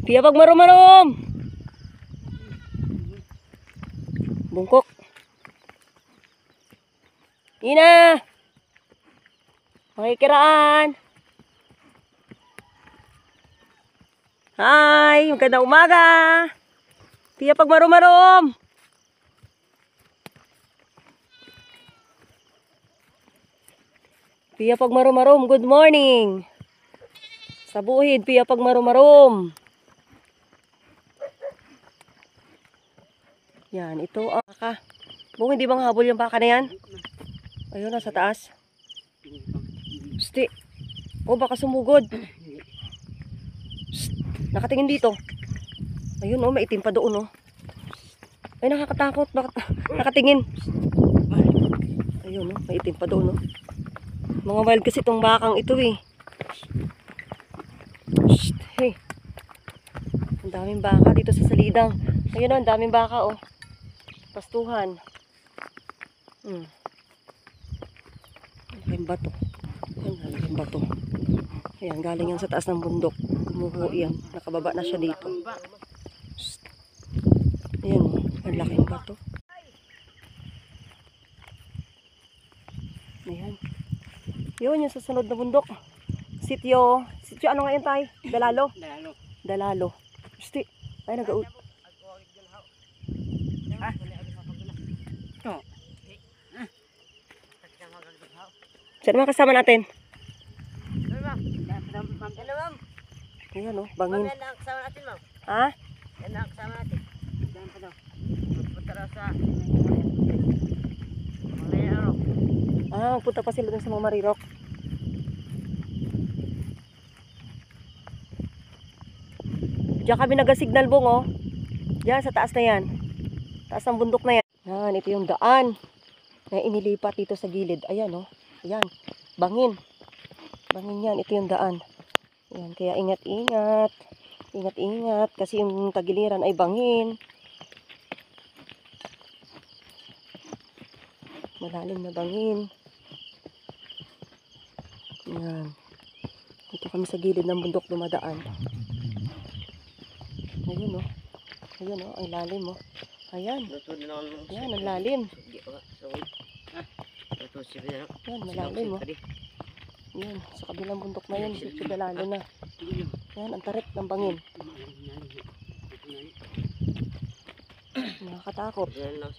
Piya pag marom-marom. Bungkok. Ina. Makikiraan. Hi, magandang umaga. Piya pag marom-marom. Piya pag marom-marom, good morning. Sa buhid, piya pag marom-marom. Yan, ito ang baka. Bung, hindi bang habol yung baka na yan? Ayun, nasa taas. Psti. Oh, baka sumugod. Psst. Nakatingin dito. Ayun, oh, maitim pa doon, oh. Ay, nakakatakot. Bakit nakatingin? Ayun, oh, maitim pa doon, oh. Mga wild kasi itong bakang ito, eh. Psst. Hey. Ang daming baka dito sa salidang. Ayun, oh, ang daming baka, oh. Pastuhan. Malaking bato. Ayan, malaking bato. Ayan, galing yan sa taas ng bundok. Gumuho yan. Nakababa na siya dito. Psst. Ayan, malaking bato. Ayan. Yun, yung susunod na bundok. Sityo. Sityo, ano nga yun, tay? Dalalo? Dalalo. Psst. Ay, nag-out. Saan mga kasama natin? Ayan, oh, bangin. Ha? Ah, punta pa sila dun sa mga marirok. Diyan kami nag-signal, Bong, oh. Diyan, sa taas na yan. Taas ng bundok na yan. Yan, ito yung daan na inilipat dito sa gilid. Ayan, oh. Ayan, bangin. Bangin yan, ito yung daan. Ayan, kaya ingat-ingat. Ingat-ingat, kasi yung tagiliran ay bangin. Malalim na bangin. Ayan. Dito kami sa gilid ng bundok dumadaan. Ayun, oh. Ayun, oh, ang lalim, oh. Ayan. Ayan, ang lalim. Yan, malalim, oh. Yan, sa kabilang bundok na yan, sityo Dalalo na. Yan, ang tarik ng bangin. Nakakatakot.